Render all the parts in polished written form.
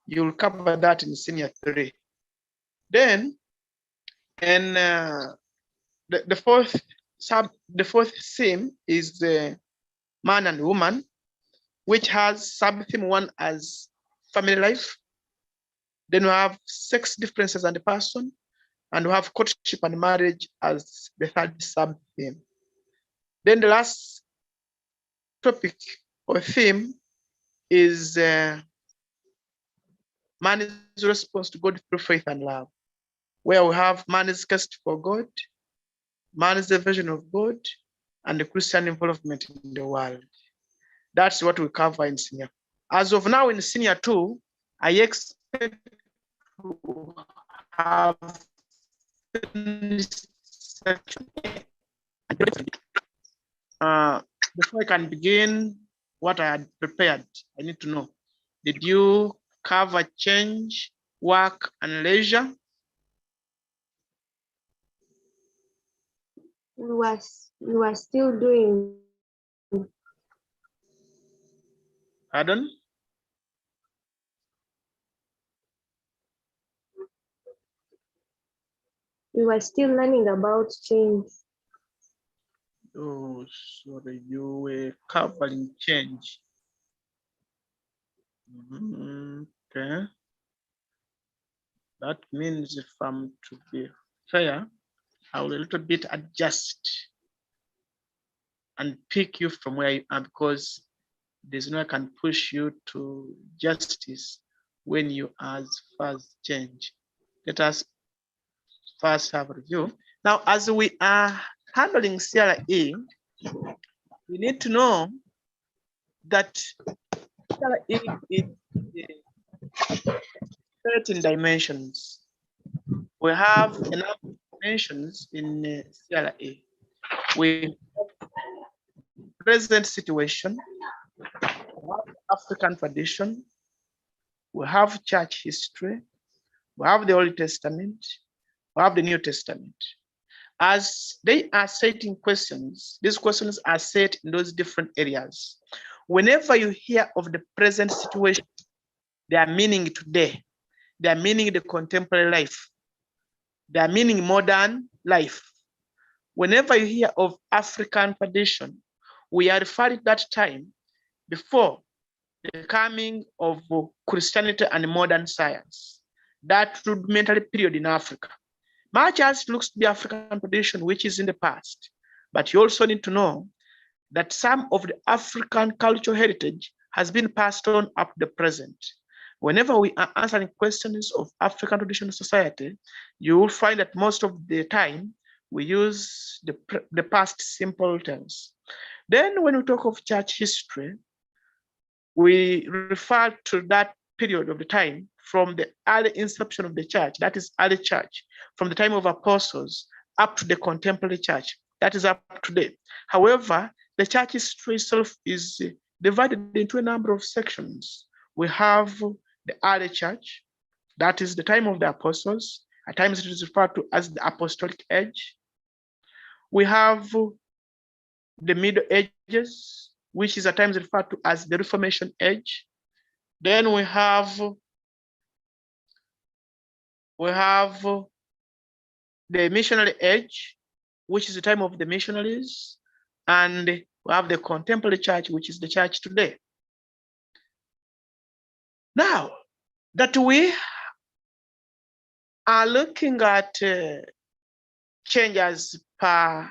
You'll cover that in senior 3. Then, and the fourth theme is the man and woman, which has sub-theme 1 as family life. Then we have sex differences and the person, and we have courtship and marriage as the third sub-theme. Then the last topic or theme is man's response to God through faith and love, where we have man's quest for God, man's vision of God, and the Christian involvement in the world. That's what we cover in senior. As of now in senior 2, I expect to have finished section before I can begin what I had prepared, I need to know, did you cover change, work, and leisure? We were still doing. Pardon? We were still learning about change. Oh, sorry, you were covering change. Okay. That means if I'm to be fair, I will a little bit adjust and pick you from where you are, because there's no I can push you to justice when you as first change. Let us first have a review. Now, as we are handling CRE, we need to know that CRE is 13 dimensions. We have enough dimensions in CRE. We have present situation, we have African tradition, we have church history, we have the Old Testament, we have the New Testament. As they are setting questions, these questions are set in those different areas. Whenever you hear of the present situation, they are meaning today, they are meaning the contemporary life, they are meaning modern life. Whenever you hear of African tradition, we are referring to that time before the coming of Christianity and modern science, that rudimentary period in Africa. Much as it looks to be African tradition, which is in the past, but you also need to know that some of the African cultural heritage has been passed on up to the present. Whenever we are answering questions of African traditional society, you will find that most of the time we use the past simple tense. Then when we talk of church history, we refer to that period of the time from the early inception of the church, that is early church, from the time of apostles up to the contemporary church, that is up to date. However, the church history itself is divided into a number of sections. We have the early church, that is the time of the apostles. At times it is referred to as the apostolic age. We have the Middle Ages, which is at times referred to as the Reformation age. Then we have the missionary age, which is the time of the missionaries, and we have the contemporary church, which is the church today. Now that we are looking at changes per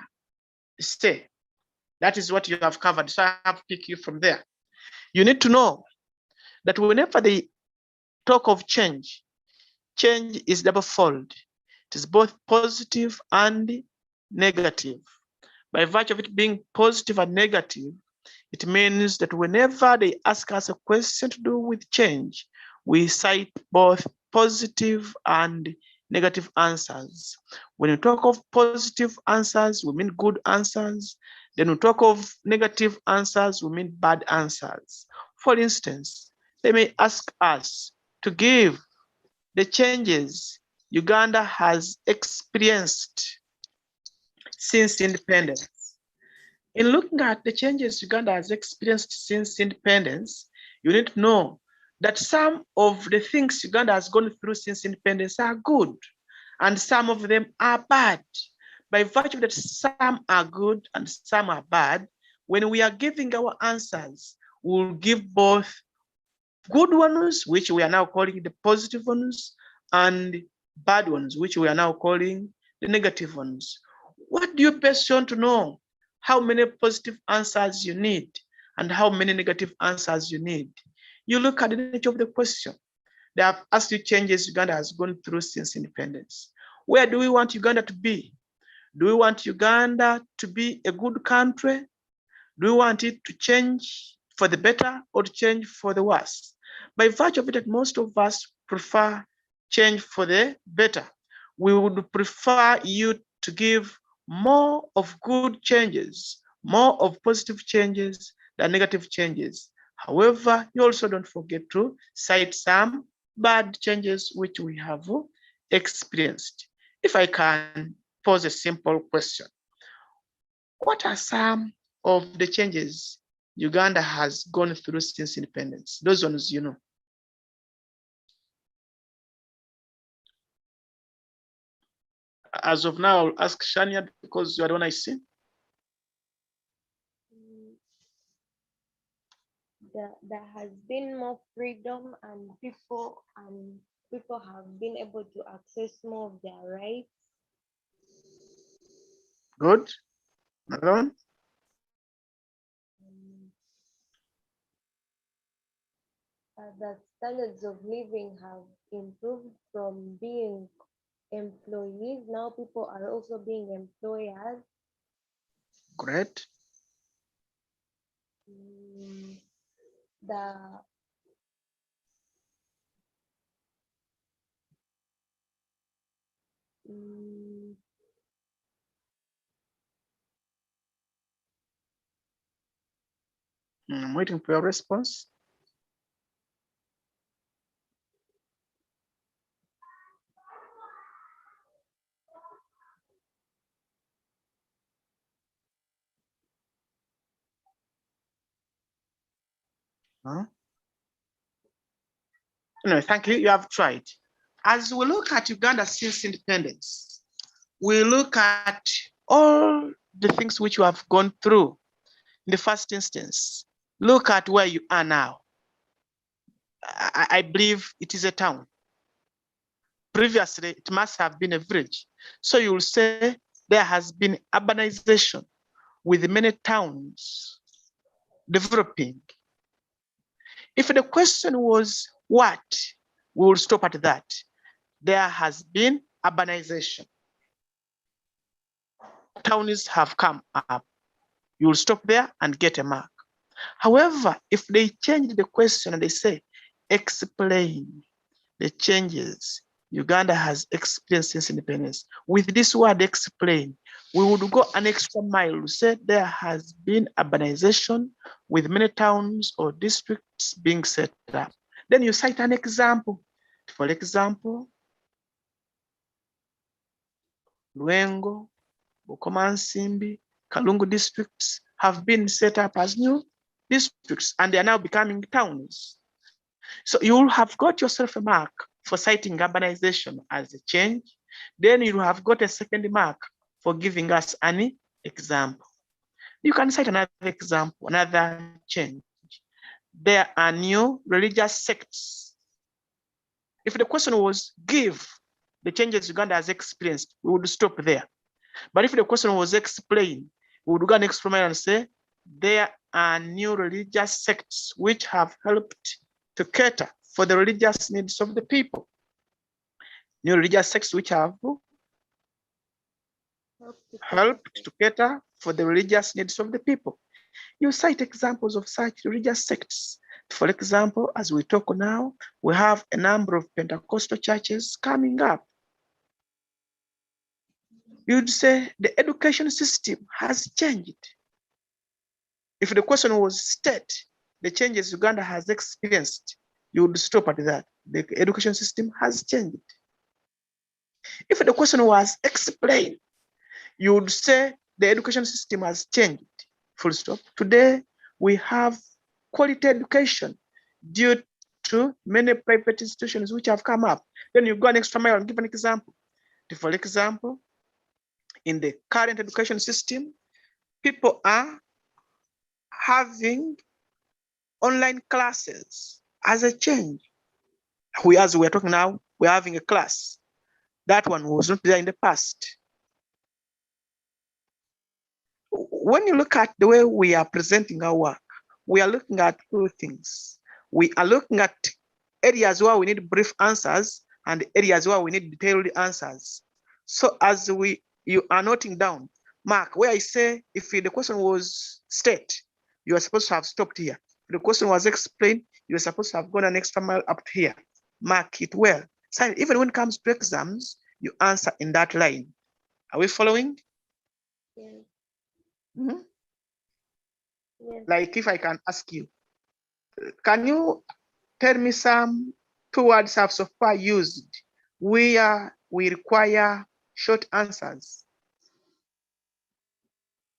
se, that is what you have covered, so I have to pick you from there. You need to know that whenever they talk of change, change is double-fold. It is both positive and negative. By virtue of it being positive and negative, it means that whenever they ask us a question to do with change, we cite both positive and negative answers. When you talk of positive answers, we mean good answers. Then we talk of negative answers, we mean bad answers. For instance, they may ask us to give the changes Uganda has experienced since independence. In looking at the changes Uganda has experienced since independence, you need to know that some of the things Uganda has gone through since independence are good, and some of them are bad. By virtue that some are good and some are bad, when we are giving our answers, we'll give both good ones, which we are now calling the positive ones, and bad ones, which we are now calling the negative ones. What do you best want to know? How many positive answers you need and how many negative answers you need? You look at the nature of the question. They have asked you changes Uganda has gone through since independence. Where do we want Uganda to be? Do we want Uganda to be a good country? Do we want it to change for the better or to change for the worse? By virtue of it, that most of us prefer change for the better. We would prefer you to give more of good changes, more of positive changes than negative changes. However, you also don't forget to cite some bad changes which we have experienced. If I can pose a simple question, what are some of the changes Uganda has gone through since independence? Those ones, you know. As of now, I'll ask Shania because you are the one I see. There has been more freedom, and people have been able to access more of their rights. Good. Another one. The standards of living have improved from being employees. Now people are also being employers. Great. I'm waiting for your response. Huh? No, thank you. You have tried. As we look at Uganda since independence, we look at all the things which you have gone through. In the first instance, look at where you are now. I believe it is a town. Previously, it must have been a village. So you will say there has been urbanization with many towns developing. If the question was what, we will stop at that. There has been urbanization. Towns have come up. You will stop there and get a mark. However, if they change the question and they say, explain the changes Uganda has experienced since independence, with this word explain, we would go an extra mile to say there has been urbanization with many towns or districts being set up. Then you cite an example. For example, Luengo, Bukomansimbi, Kalungu districts have been set up as new districts and they are now becoming towns. So you have got yourself a mark for citing urbanization as a change. Then you have got a second mark for giving us an example. You can cite another example, another change. There are new religious sects. If the question was give the changes Uganda has experienced, we would stop there. But if the question was explain, we would go and explain and say, there are new religious sects which have helped to cater for the religious needs of the people. New religious sects which have helped to cater for the religious needs of the people. You cite examples of such religious sects. For example, as we talk now, we have a number of Pentecostal churches coming up. You'd say the education system has changed. If the question was state the changes Uganda has experienced, you would stop at that. The education system has changed. If the question was explain, you would say the education system has changed. Full stop. Today, we have quality education due to many private institutions which have come up. Then you go an extra mile and give an example. For example, in the current education system, people are having online classes as a change. As we're talking now, we're having a class. That one was not there in the past. When you look at the way we are presenting our work, we are looking at two things. We are looking at areas where we need brief answers and areas where we need detailed answers. So as you are noting down, Mark, where I say if the question was state, you are supposed to have stopped here. If the question was explained, you're supposed to have gone an extra mile up to here. Mark it well. So even when it comes to exams, you answer in that line. Are we following? Yes. Mm-hmm. Yes. Like if I can ask you, can you tell me some two words I've so far used where we require short answers?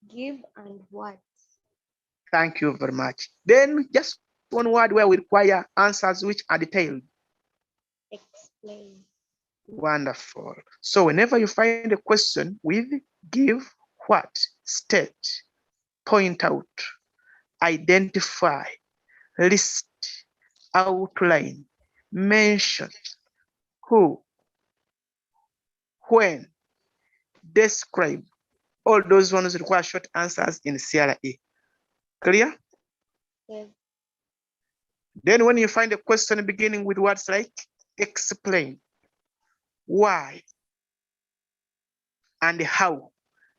Give and what? Thank you very much. Then just one word where we require answers which are detailed. Explain. Wonderful. So whenever you find a question with give, what, state, point out, identify, list, outline, mention, who, when, describe, all those ones require short answers in CRE. Clear? Yes. Then when you find a question beginning with words like explain, why, and how,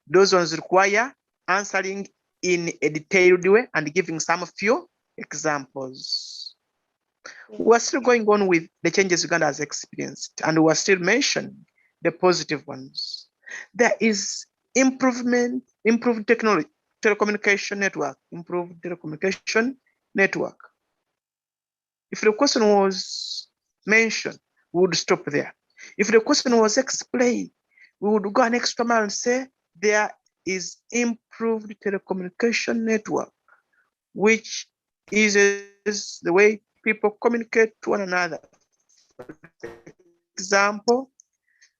those ones require answering in a detailed way and giving some few examples. Yes. We're still going on with the changes Uganda has experienced, and we're still mentioning the positive ones. There is improved technology, telecommunication network, improved telecommunication network. If the question was mentioned, we would stop there. If the question was explained, we would go an extra mile and say there is improved telecommunication network, which eases the way people communicate to one another. For example,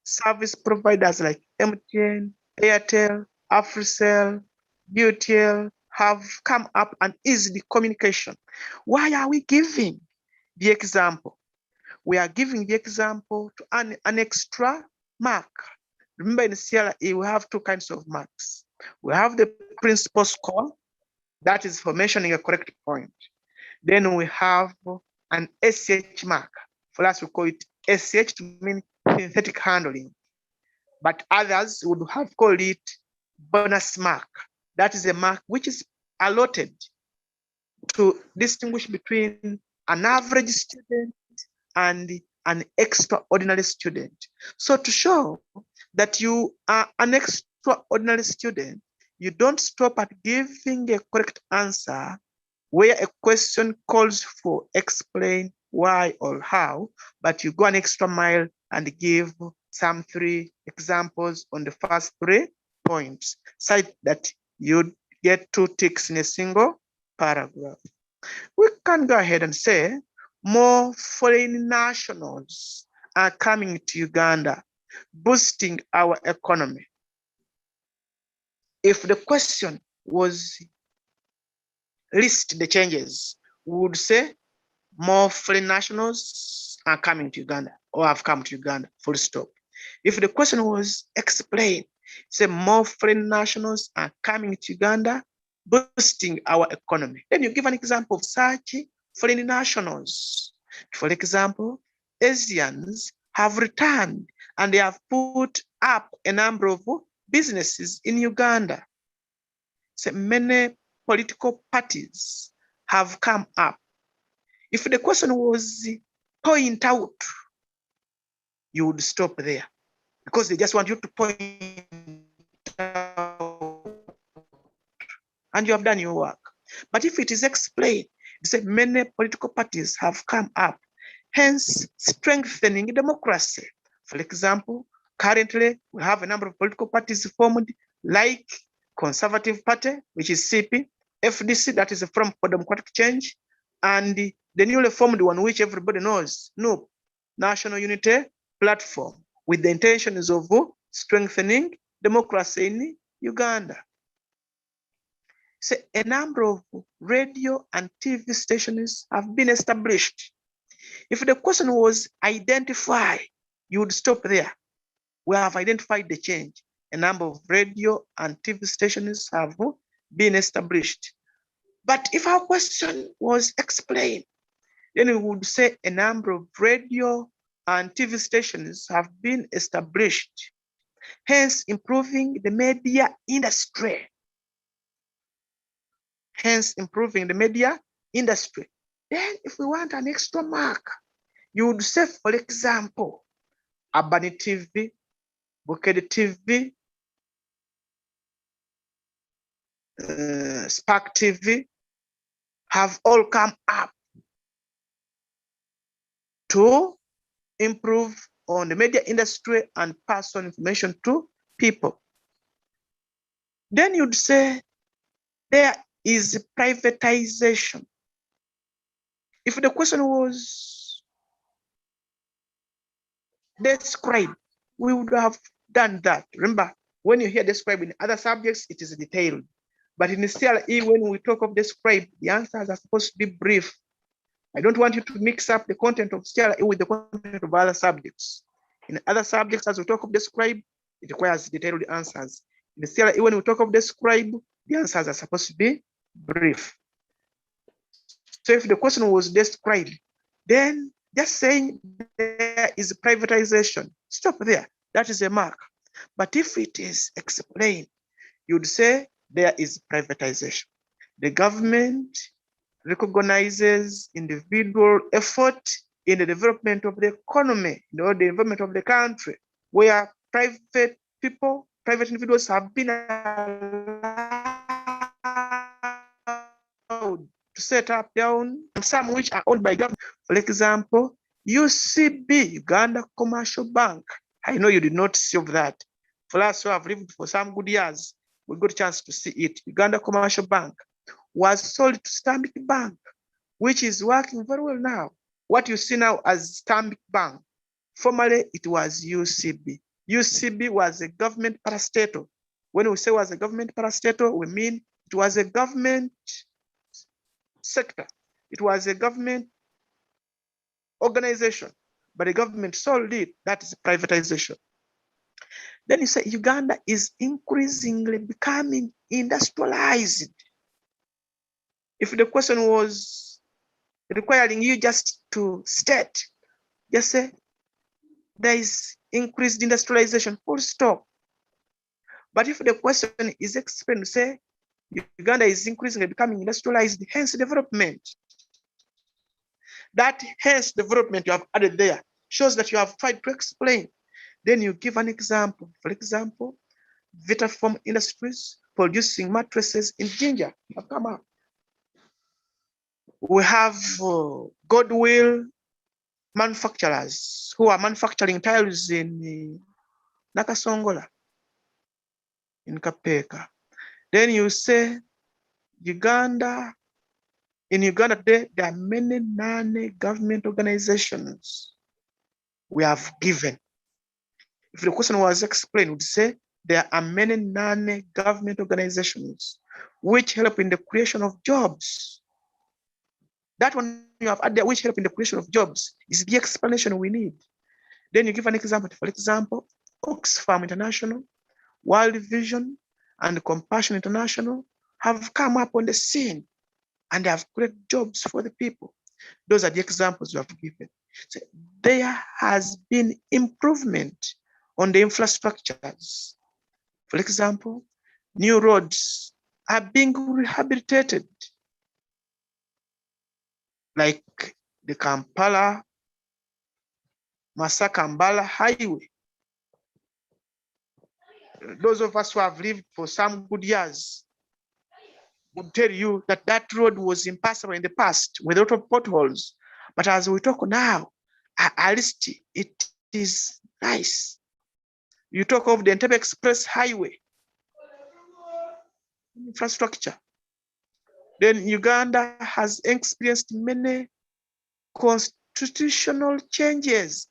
service providers like MTN, Airtel, Africell, UTL have come up and eased the communication. Why are we giving the example? We are giving the example to an extra mark. Remember in CRE, we have two kinds of marks. We have the principal score, that is for mentioning a correct point. Then we have an SH mark. For us, we call it SH to mean synthetic handling. But others would have called it bonus mark. That is a mark which is allotted to distinguish between an average student and an extraordinary student. So to show that you are an extraordinary student, you don't stop at giving a correct answer where a question calls for explain why or how, but you go an extra mile and give some 3 examples on the first 3 points, such that you get 2 ticks in a single paragraph. We can go ahead and say more foreign nationals are coming to Uganda, boosting our economy. If the question was list the changes, we would say more foreign nationals are coming to Uganda or have come to Uganda, full stop. If the question was explain, say more foreign nationals are coming to Uganda, boosting our economy. Then you give an example of such foreign nationals. For example, Asians have returned and they have put up a number of businesses in Uganda. So many political parties have come up. If the question was point out, you would stop there because they just want you to point out and you have done your work. But if it is explained, you say many political parties have come up, hence strengthening democracy. For example, currently we have a number of political parties formed like Conservative Party, which is CP, FDC, that is Front for Democratic Change, and the newly formed one, which everybody knows, NUP, National Unity Platform, with the intentions of strengthening democracy in Uganda. So a number of radio and TV stations have been established. If the question was identify, you would stop there. We have identified the change. A number of radio and TV stations have been established. But if our question was explain, then we would say a number of radio and TV stations have been established, hence improving the media industry. Hence improving the media industry. Then if we want an extra mark, you would say, for example, Urban TV, Bukede TV, Spark TV have all come up to improve on the media industry and pass on information to people. Then you'd say there is privatization. If the question was describe, we would have done that. Remember, when you hear describe in other subjects, it is detailed. But in the CRE, when we talk of describe, the answers are supposed to be brief. I don't want you to mix up the content of CRE with the content of other subjects. In other subjects, as we talk of describe, it requires detailed answers. In the CRE, when we talk of describe, the answers are supposed to be brief. So if the question was described, then just saying there is privatization, stop there. That is a mark. But if it is explained, you'd say there is privatization. The government recognizes individual effort in the development of the economy, the development of the country, where private people, private individuals have been allowed to set up their own, and some which are owned by government. For example, UCB, Uganda Commercial Bank. I know you did not see of that. For us who have lived for some good years, we got a chance to see it. Uganda Commercial Bank was sold to Stanbic Bank, which is working very well now. What you see now as Stanbic Bank, formerly it was UCB. UCB was a government parastatal. When we say was a government parastatal, we mean it was a government sector. It was a government organization, but the government sold it. That is privatization. Then you say Uganda is increasingly becoming industrialized. If the question was requiring you just to state, just say there is increased industrialization, full stop. But if the question is explained, say Uganda is increasingly becoming industrialized, hence development. That hence development you have added there shows that you have tried to explain. Then you give an example. For example, Vitafoam Industries producing mattresses in Jinja have come up. We have Goodwill manufacturers who are manufacturing tiles in Nakasongola, in Kapeka. Then you say Uganda, in Uganda today, there are many non-government organizations we have given. If the question was explained, would say there are many non-government organizations which help in the creation of jobs. That one you have added, which help in the creation of jobs, is the explanation we need. Then you give an example. For example, Oxfam International, World Vision, and Compassion International have come up on the scene and they have created jobs for the people. Those are the examples you have given. So there has been improvement on the infrastructures. For example, new roads are being rehabilitated, like the Kampala Masaka-Mbala Highway. Those of us who have lived for some good years would tell you that that road was impassable in the past with a lot of potholes. But as we talk now, at least it is nice. You talk of the Entebbe Express Highway, infrastructure. Then Uganda has experienced many constitutional changes.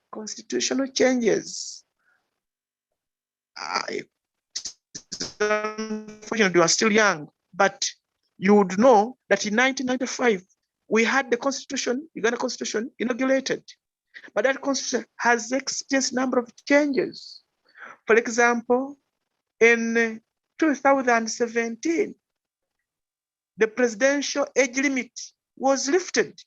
Unfortunately, you are still young, but you would know that in 1995, we had the constitution, Uganda constitution, inaugurated. But that constitution has experienced a number of changes. For example, in 2017, the presidential age limit was lifted.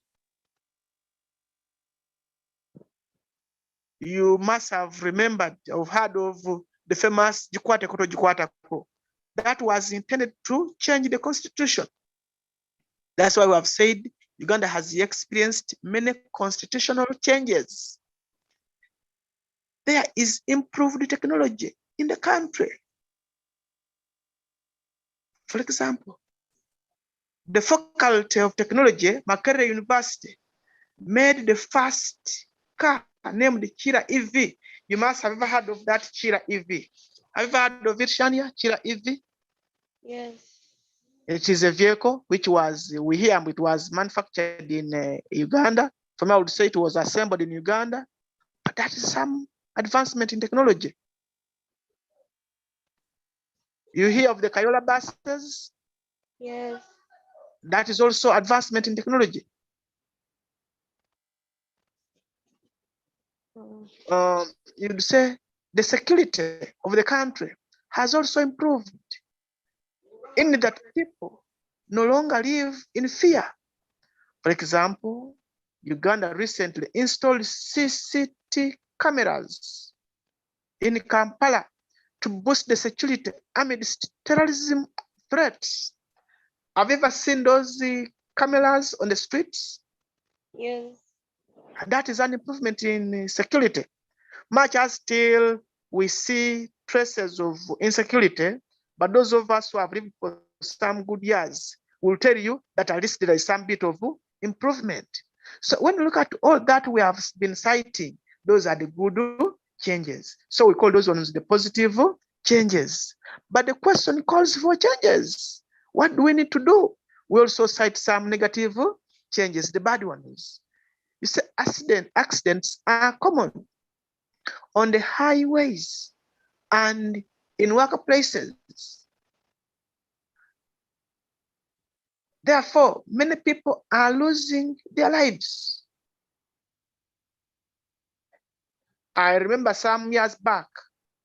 You must have remembered or heard of the famous Jikwate Koto Jikwata Ko. That was intended to change the constitution. That's why we have said Uganda has experienced many constitutional changes. There is improved technology in the country. For example, the Faculty of Technology, Makerere University, made the first car named Chira EV. You must have ever heard of that Chira EV. Have you ever heard of it, Shania? Chira EV? Yes. It is a vehicle which was, we hear it was manufactured in Uganda. For me, I would say it was assembled in Uganda, but that is some advancement in technology. You hear of the Kayola buses? Yes. That is also advancement in technology. You'd say the security of the country has also improved in that people no longer live in fear. For example, Uganda recently installed CCTV cameras in Kampala to boost the security amidst terrorism threats. Have you ever seen those cameras on the streets? Yes. That is an improvement in security. Much as still we see traces of insecurity, but those of us who have lived for some good years will tell you that at least there is some bit of improvement. So when you look at all that we have been citing, those are the good changes. So we call those ones the positive changes. But the question calls for changes. What do we need to do? We also cite some negative changes, the bad ones. You say accidents are common on the highways and in workplaces. Therefore, many people are losing their lives. I remember some years back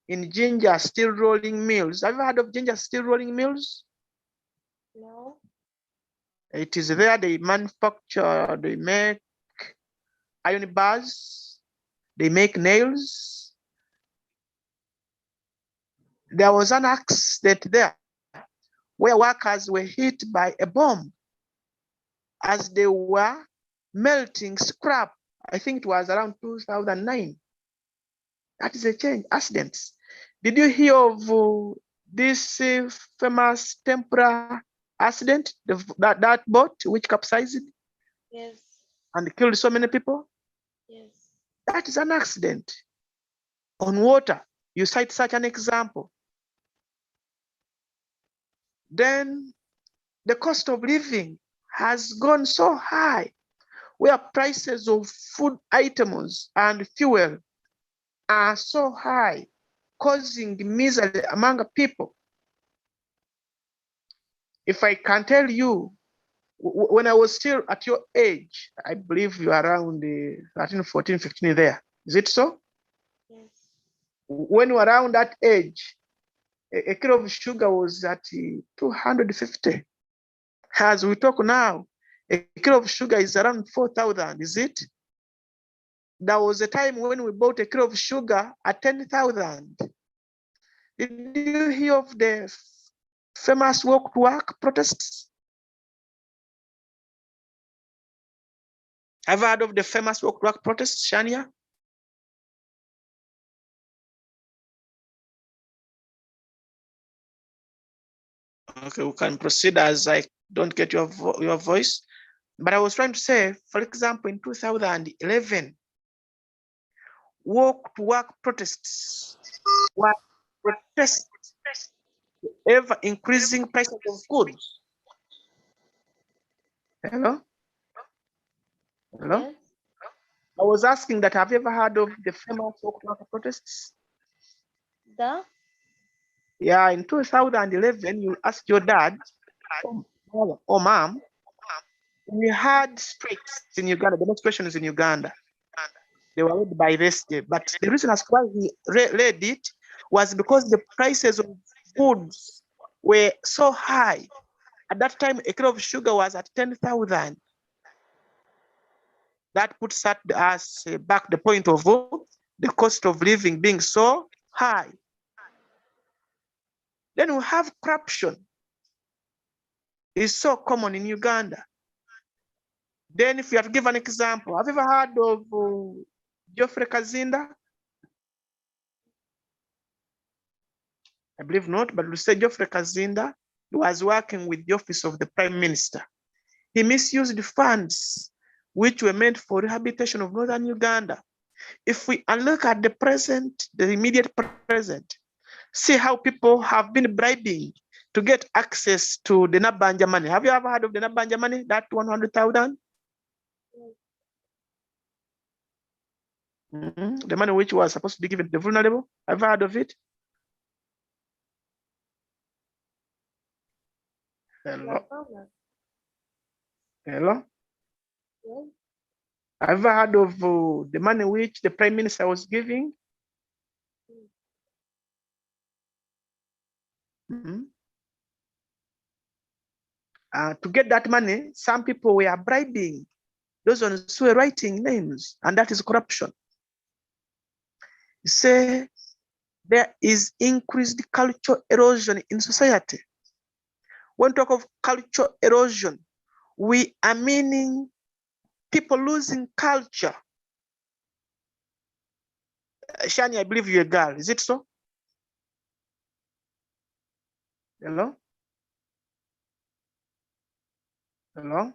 in ginger steel rolling mills. Have you heard of ginger steel rolling mills? No. It is there they manufacture, they make iron bars, they make nails. There was an accident there where workers were hit by a bomb as they were melting scrap. I think it was around 2009. That is a change, accidents. Did you hear of this famous tempura accident, that boat which capsized Yes. and killed so many people? Yes. That is an accident. On water, you cite such an example. Then the cost of living has gone so high, where prices of food items and fuel are so high, causing misery among people. If I can tell you, when I was still at your age, I believe you are around 13, 14, 15 there. Is it so? Yes. When you were around that age, a kilo of sugar was at 250. As we talk now, a kilo of sugar is around 4,000, is it? There was a time when we bought a kilo of sugar at 10,000. Did you hear of the famous walk to work protests? Have you heard of the famous walk to work protests, Shania? Okay, we can proceed as I don't get your voice. But I was trying to say, for example, in 2011, walk to work protests were protests ever increasing prices of goods. Hello? Hello? Yes. I was asking that, have you ever heard of the famous Yaaka protests? The Yeah, in 2011, you ask your dad or mom, we had strikes in Uganda, demonstrations in Uganda. They were led by Rescue. But the reason as to why he led it was because the prices of goods were so high. At that time, a kilo of sugar was at 10,000. That puts us back the point of the cost of living being so high. Then we have corruption. It's so common in Uganda. Then if you have to give an example, have you ever heard of Geoffrey Kazinda? I believe not, but we say Geoffrey Kazinda was working with the office of the Prime Minister. He misused the funds which were meant for rehabilitation of northern Uganda. If we look at the present, the immediate present, see how people have been bribing to get access to the Nabanja money. Have you ever heard of the Nabanja money, that 100,000? The money which was supposed to be given to the vulnerable. Have you heard of it? Hello? Hello? yes. Have you heard of the money which the Prime Minister was giving? To get that money, some people were bribing those ones who were writing names, and that is corruption. You say there is increased cultural erosion in society. When we talk of cultural erosion, we are meaning people losing culture. Shani, I believe you're a girl. Is it so? Hello? Hello?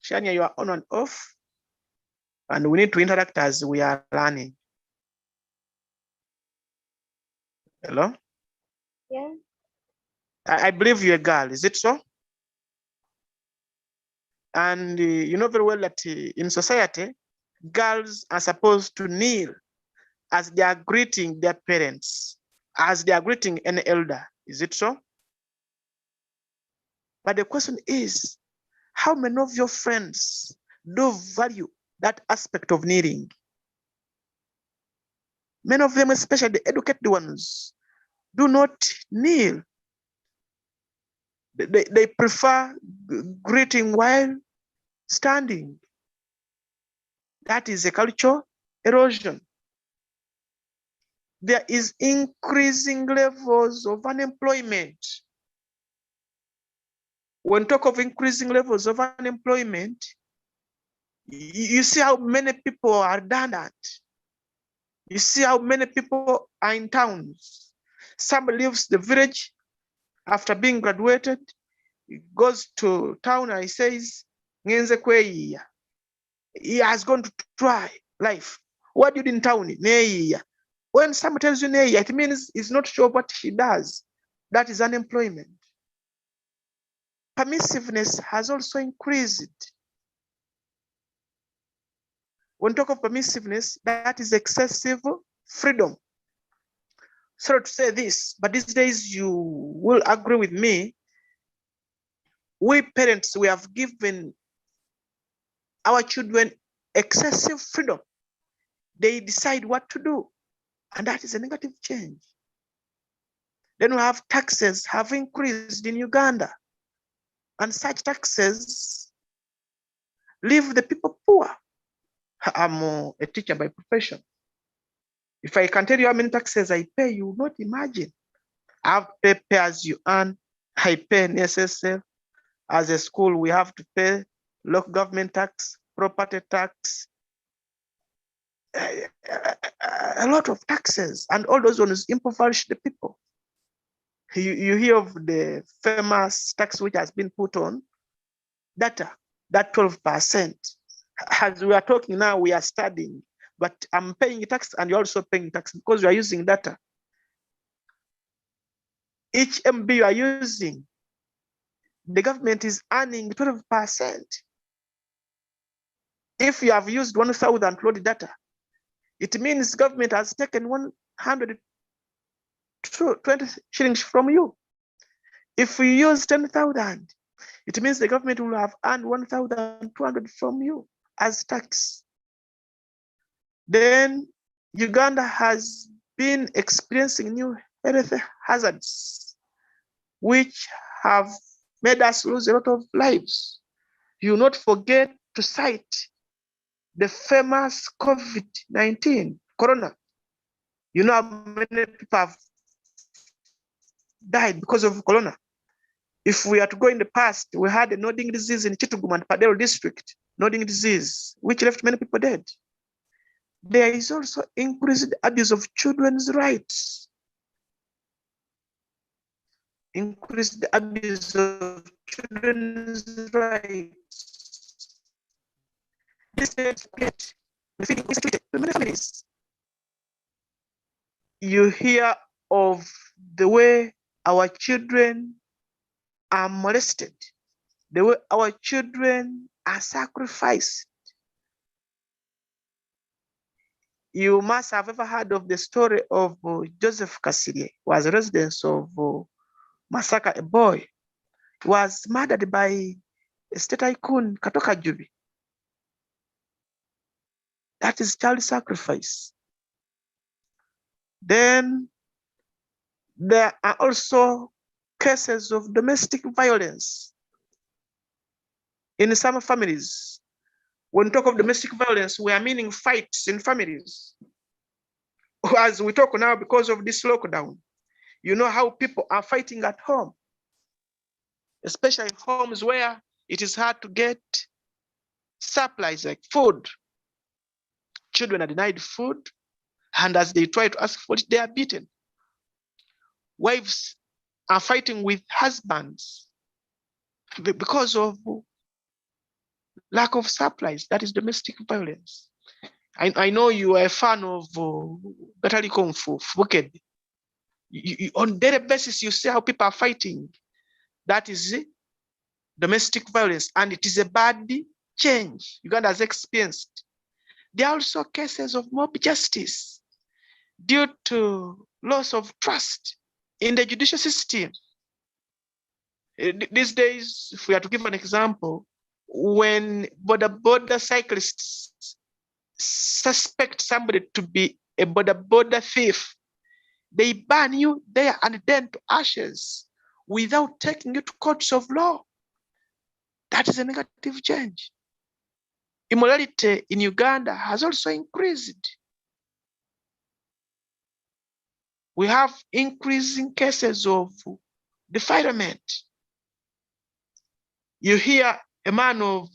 Shania, you are on and off, and we need to interact as we are learning. Hello? Yeah. I believe you're a girl. Is it so? And you know very well that in society, girls are supposed to kneel as they are greeting their parents, as they are greeting an elder. Is it so? But the question is, how many of your friends do value that aspect of kneeling? Many of them, especially the educated ones, do not kneel. They prefer greeting while standing. That is a cultural erosion. There is increasing levels of unemployment. When talk of increasing levels of unemployment, you see how many people are redundant. You see how many people are in towns. Some leaves the village after being graduated, he goes to town and he says, "Ngenze kweyiya." He has gone to try life. What did in town? Neyiya. When someone tells you neyiya, it means he's not sure what she does. That is unemployment. Permissiveness has also increased. When talk of permissiveness, that is excessive freedom. Sorry to say this, but these days you will agree with me. We parents, we have given our children excessive freedom. They decide what to do, and that is a negative change. Then we have taxes have increased in Uganda, and such taxes leave the people poor. I'm a teacher by profession. If I can tell you how many taxes I pay, you will not imagine. I have to pay as you earn. I pay an SSL. As a school, we have to pay local government tax, property tax, a lot of taxes, and all those ones impoverish the people. You hear of the famous tax which has been put on data, that 12%. As we are talking now, we are studying, but I'm paying tax and you're also paying tax because you are using data. Each MB you are using, the government is earning 12%. If you have used 1,000 load data, it means government has taken 120 shillings from you. If you use 10,000, it means the government will have earned 1,200 from you as tax. Then Uganda has been experiencing new health hazards, which have made us lose a lot of lives. You will not forget to cite the famous COVID-19, Corona. You know how many people have died because of Corona. If we are to go in the past, we had a nodding disease in Chitugum and Padero district, nodding disease, which left many people dead. There is also increased abuse of children's rights. Increased abuse of children's rights. This is feeding insecurity to many families. You hear of the way our children are molested, the way our children are sacrificed. You must have ever heard of the story of Joseph Kasirye, who was a resident of Masaka, a boy, was murdered by a state tycoon, Katoka Jubi. That is child sacrifice. Then there are also cases of domestic violence in some families. When we talk of domestic violence, we are meaning fights in families. As we talk now, because of this lockdown, you know how people are fighting at home, especially homes where it is hard to get supplies like food. Children are denied food, and as they try to ask for it, they are beaten. Wives are fighting with husbands because of lack of supplies. That is domestic violence. I know you are a fan of Gatali Kung Fu, Fuked. On daily basis, you see how people are fighting. That is domestic violence, and it is a bad change Uganda has experienced. There are also cases of mob justice due to loss of trust in the judicial system. These days, if we are to give an example, when border cyclists suspect somebody to be a border thief, they burn you there and then to ashes without taking you to courts of law. That is a negative change. Immorality in Uganda has also increased. We have increasing cases of defilement. You hear a man of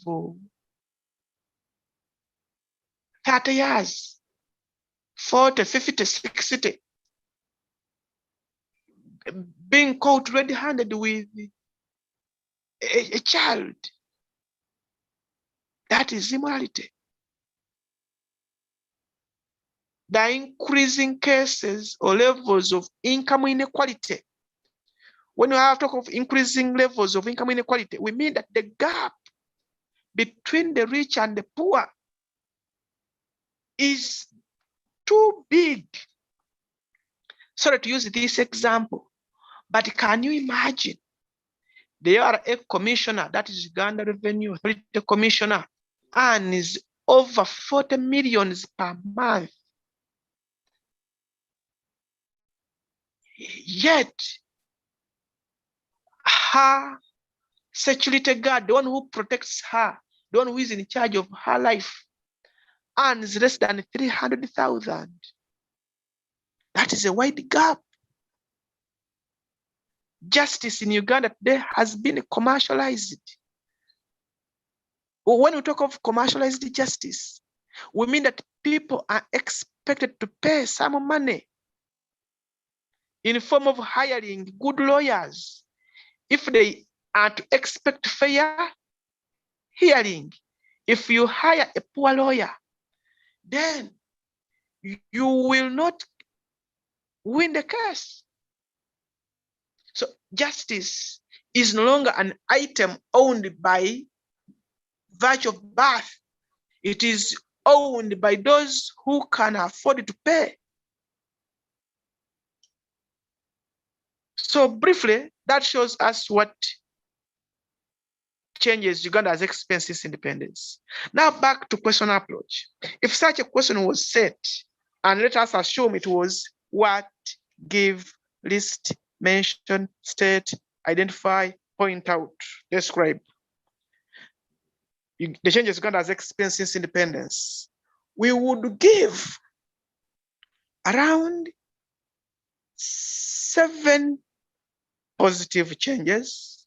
30 years, 40, 50, 60, being caught red-handed with a child. That is immorality. The increasing cases or levels of income inequality. When we have talk of increasing levels of income inequality, we mean that the gap between the rich and the poor is too big. Sorry to use this example, but can you imagine the CRE commissioner, that is Uganda Revenue Authority Commissioner, earns over 40 million per month. Yet, her security guard, the one who protects her, the one who is in charge of her life, earns less than 300,000. That is a wide gap. Justice in Uganda today has been commercialized. When we talk of commercialized justice, we mean that people are expected to pay some money in the form of hiring good lawyers if they are to expect fair hearing. If you hire a poor lawyer, then you will not win the case. So justice is no longer an item owned by virtue of birth. It is owned by those who can afford to pay. So briefly, that shows us what changes Uganda's expenses independence. Now back to question approach. If such a question was set, and let us assume it was what, give, list, mention, state, identify, point out, describe. The changes Uganda's expenses independence. We would give around 7 positive changes,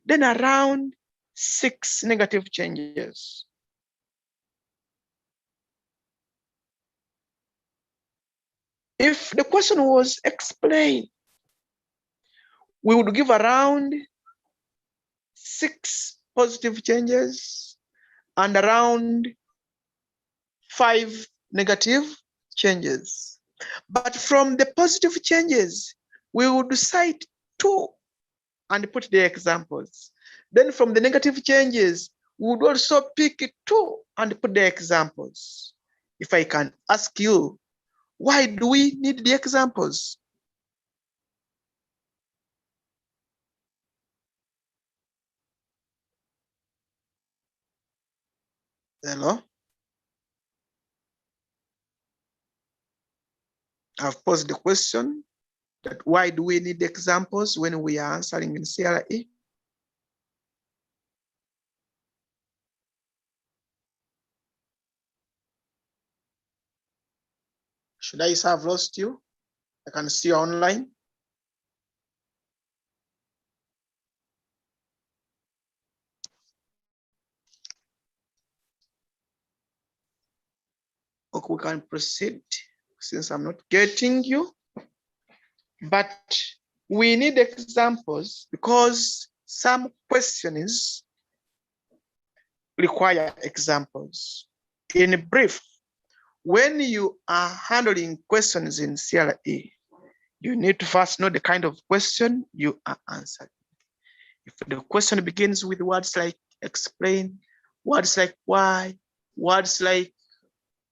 then around 6 negative changes. If the question was explained, we would give around 6 positive changes and around 5 negative changes. But from the positive changes, we would cite 2 and put the examples. Then from the negative changes, we would also pick 2 and put the examples. If I can ask you, why do we need the examples? Hello? I've posed the question that why do we need examples when we are answering in CRE? Should I have lost you? I can see you online. Okay, we can proceed since I'm not getting you. But we need examples because some questions require examples. In brief, when you are handling questions in CRE, you need to first know the kind of question you are answering. If the question begins with words like explain, words like why, words like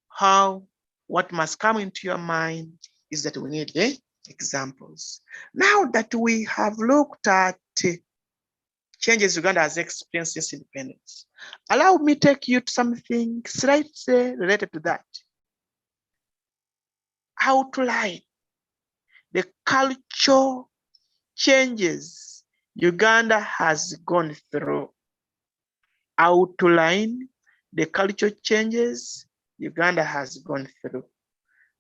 how, what must come into your mind is that we need the examples. Now that we have looked at changes Uganda has experienced since independence, allow me to take you to something slightly related to that. Outline the cultural changes Uganda has gone through. Outline the cultural changes Uganda has gone through.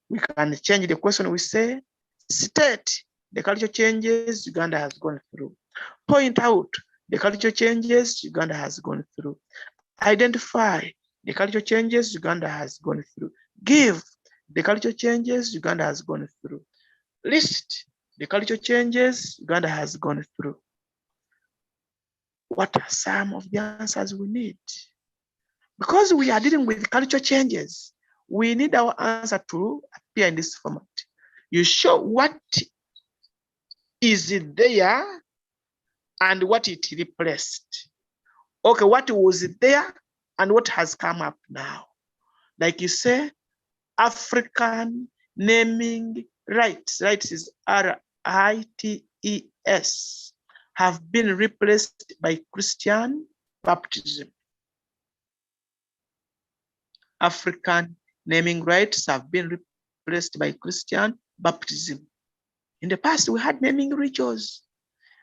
We can change the question, we say, state the cultural changes Uganda has gone through. Point out the cultural changes Uganda has gone through. Identify the cultural changes Uganda has gone through. Give the cultural changes Uganda has gone through. List the cultural changes Uganda has gone through. What are some of the answers we need? Because we are dealing with cultural changes, we need our answer to appear in this format. You show what is there and what it replaced. Okay, what was there and what has come up now? Like you say, African naming rights, rights is RITES, have been replaced by Christian baptism. African naming rights have been replaced by Christian baptism. In the past, we had naming rituals.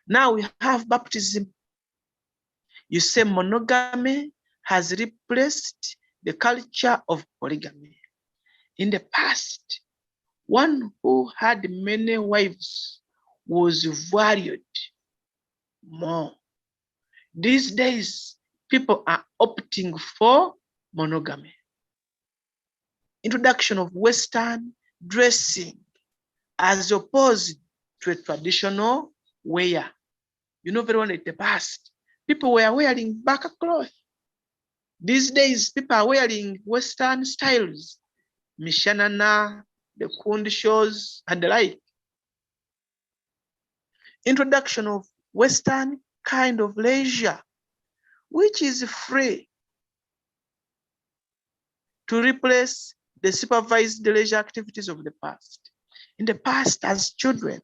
Now we have baptism. You say monogamy has replaced the culture of polygamy. In the past, one who had many wives was valued more. These days, people are opting for monogamy. Introduction of Western dressing as opposed to a traditional wear. You know very well in the past, people were wearing baka cloth. These days, people are wearing Western styles, mishanana, the kundi shows, and the like. Introduction of Western kind of leisure, which is free. to replace the supervised leisure activities of the past. In the past, as children,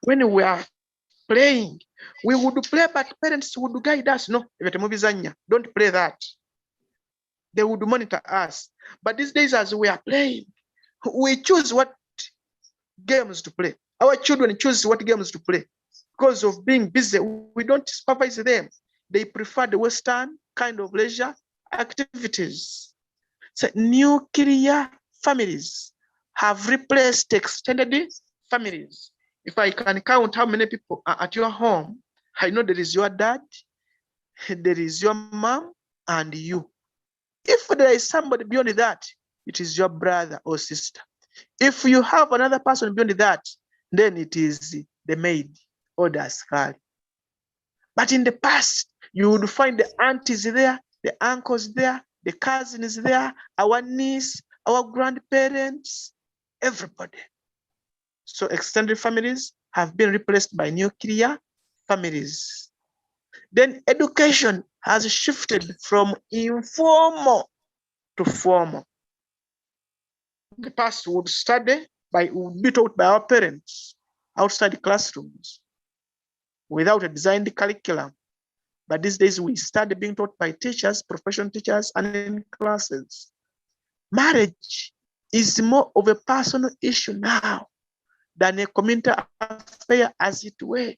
when we are playing, we would play, but parents would guide us. No, don't play that. They would monitor us. But these days, as we are playing, we choose what games to play. Our children choose what games to play. Because of being busy, we don't supervise them. They prefer the Western kind of leisure activities. So nuclear families have replaced extended families. If I can count how many people are at your home, I know there is your dad, there is your mom, and you. If there is somebody beyond that, it is your brother or sister. If you have another person beyond that, then it is the maid or the askari. But in the past, you would find the aunties there, the uncles there, the cousins there, our niece, our grandparents, everybody. So extended families have been replaced by nuclear families. Then education has shifted from informal to formal. In the past, we would be taught by our parents outside classrooms without a designed curriculum. But these days, we start being taught by teachers, professional teachers, and in classes. Marriage is more of a personal issue now than a community affair as it were.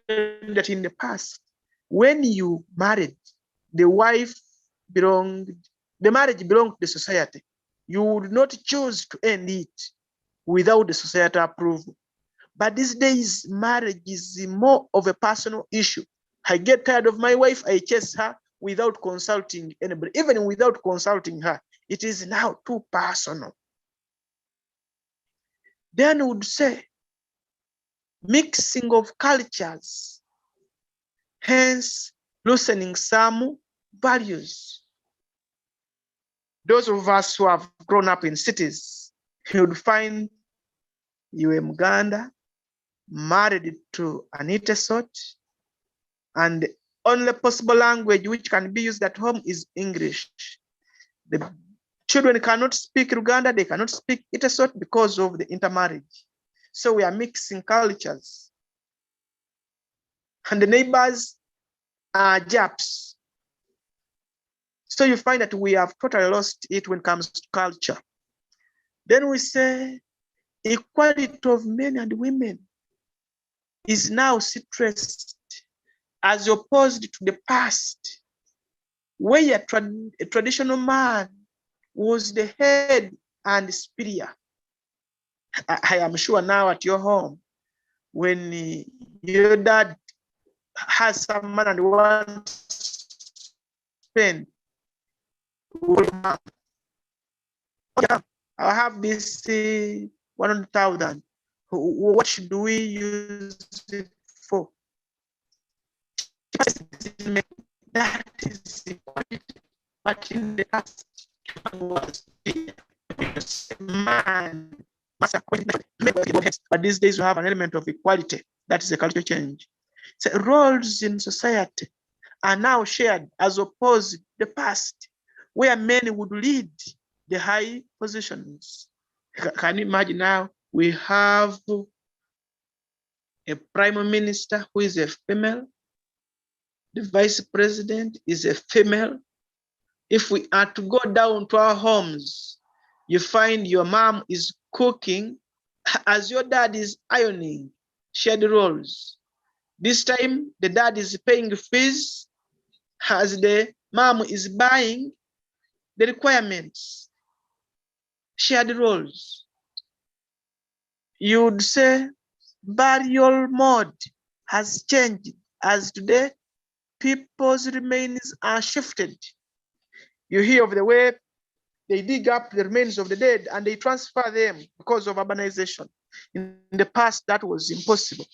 That in the past, when you married, the marriage belonged to the society. You would not choose to end it without the society approval. But these days, marriage is more of a personal issue. I get tired of my wife, I chase her without consulting anybody. Even without consulting her, it is now too personal. Then would say, mixing of cultures, hence loosening some values. Those of us who have grown up in cities, you would find you in Uganda, married to an Itesot, and the only possible language which can be used at home is English. The children cannot speak Uganda, they cannot speak Itesot because of the intermarriage. So we are mixing cultures. And the neighbors are Japs. So you find that we have totally lost it when it comes to culture. Then we say equality of men and women is now stressed as opposed to the past, where a traditional man was the head and superior. I am sure now at your home, when your dad has some man and wants to spend, I have this 100,000. What should we use it for? That is equality. But in the past, was man. But these days we have an element of equality. That is a cultural change. So roles in society are now shared as opposed to the past, where men would lead the high positions. Can you imagine now? We have a prime minister who is a female. The vice president is a female. If we are to go down to our homes, you find your mom is cooking as your dad is ironing, shared roles. This time, the dad is paying fees as the mom is buying the requirements, shared roles. You would say burial mode has changed as today people's remains are shifted. You hear of the way they dig up the remains of the dead and they transfer them because of urbanization. In the past, that was impossible.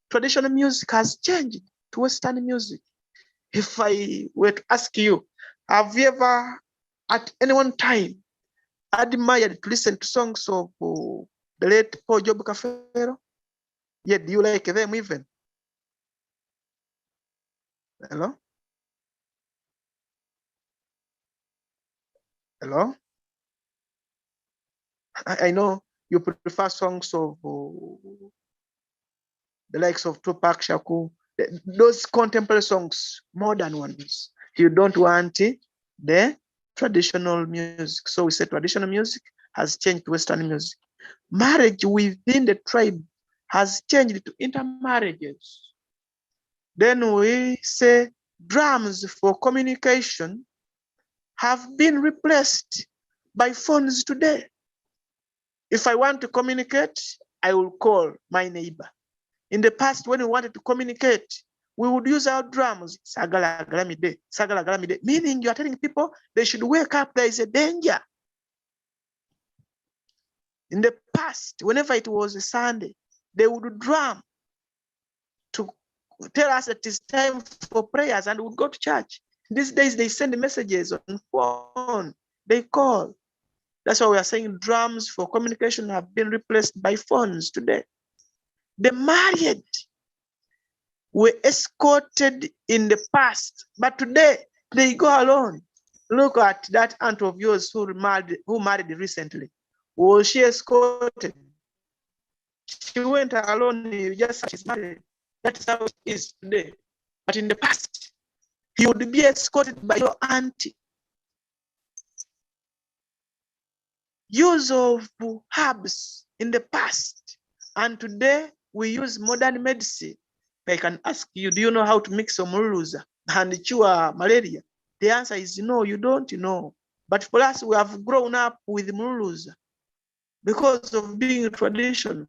Traditional music has changed to Western music. If I were to ask you, have you ever at any one time admired to listen to songs of the late Paul Job Cafero? Yeah, do you like them even? Hello? Hello? I know you prefer songs of the likes of Tupac Shakur, those contemporary songs, modern ones. You don't want the traditional music. So we say traditional music has changed to Western music. Marriage within the tribe has changed to intermarriages. Then we say drums for communication have been replaced by phones today. If I want to communicate, I will call my neighbor. In the past, when we wanted to communicate, we would use our drums, sagala galamide, sagala galamide, meaning you are telling people they should wake up, there is a danger. In the past, whenever it was a Sunday, they would drum to tell us that it's time for prayers and we would go to church. These days, they send messages on phone, they call. That's why we are saying drums for communication have been replaced by phones today. The married were escorted in the past, but today they go alone. Look at that aunt of yours who married recently. Was she escorted? She went alone, you just she's married. That's how it is today. But in the past, he would be escorted by your auntie. Use of herbs in the past, and today we use modern medicine. I can ask you, do you know how to mix omuluza and cure malaria? The answer is no, you don't know. But for us, we have grown up with mululuza because of being traditional.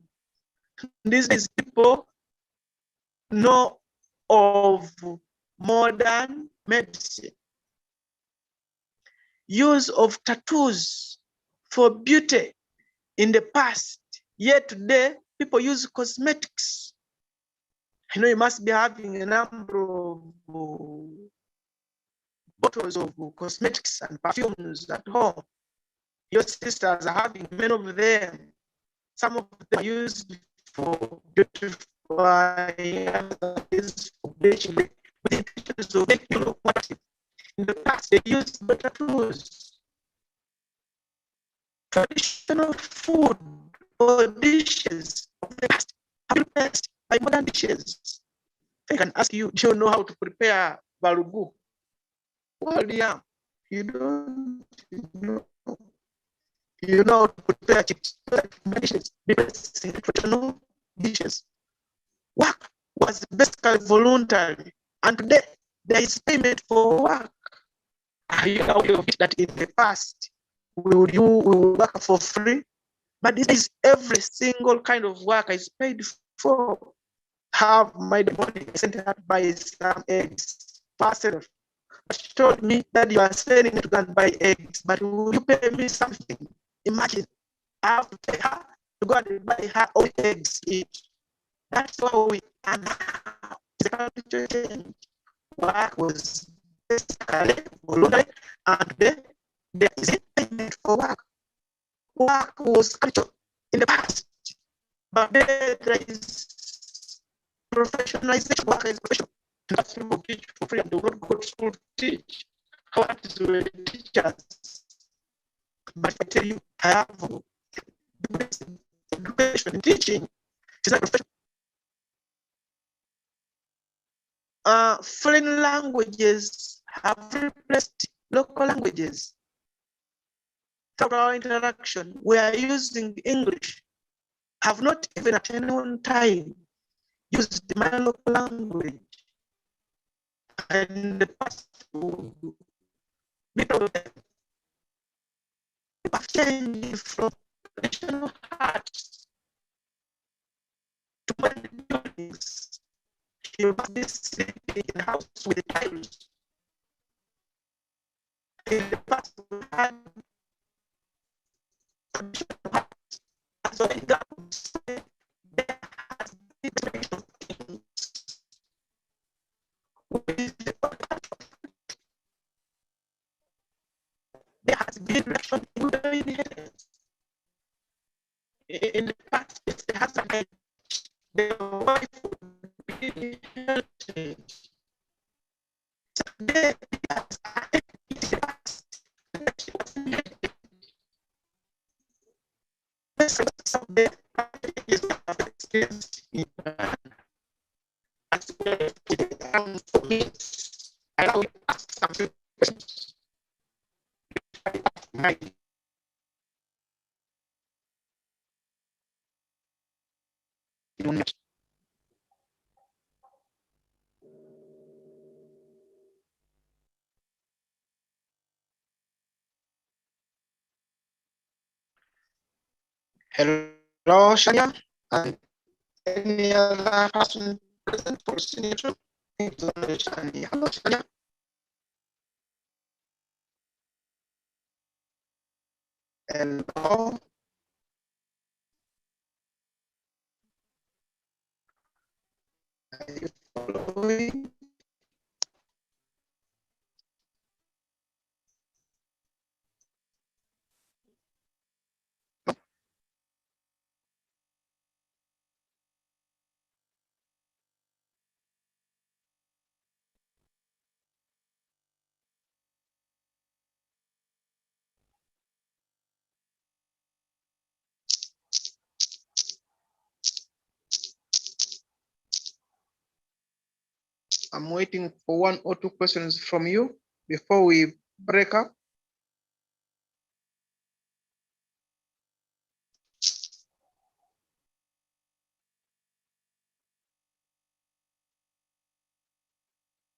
These days, people know of modern medicine. Use of tattoos for beauty in the past, yet today people use cosmetics. I know you must be having a number of bottles of cosmetics and perfumes at home. Your sisters are having many of them. Some of them are used for beautifying, others for bleaching, with the intentions of making you look attractive. In the past, they used better tools. Traditional food or dishes of the past have been replaced by modern dishes. I can ask you, do you know how to prepare balugu? Well, yeah, you don't know. You know how to prepare chips, dishes, traditional dishes. Work was basically voluntary, and today there is payment for work. Are you aware of it that in the past we would work for free? But this is every single kind of work is paid for. Have my morning sent her to buy some eggs for herself. But she told me that you are sending me to go and buy eggs, but will you pay me something? Imagine, I have to pay her to go and buy her all eggs each. That's why we are now. The culture change. Work was basically voluntary, and today there is a payment for work. Work was culture in the past, but there is professionalization. Work is professional. And that's people teach for free and do not go to school to teach. How to teachers. But I tell you, I have education in teaching. It's not professional. Foreign languages have replaced local languages. Throughout our interaction, we are using English. Have not even at any one time used my local language. And in the past, people have changed from traditional arts to modern buildings. You must be sleeping in a house with tiles. In the past, we had traditional arts. So in that way, there has been traditional things. There has been reaction in the inheritance. In the past, if the husband died, the wife would be inherited. So there, few questions. Hello, Shania, and any other person present for signature? Shania. Hello, Shania. Hello. Are you following? I'm waiting for 1 or 2 questions from you before we break up.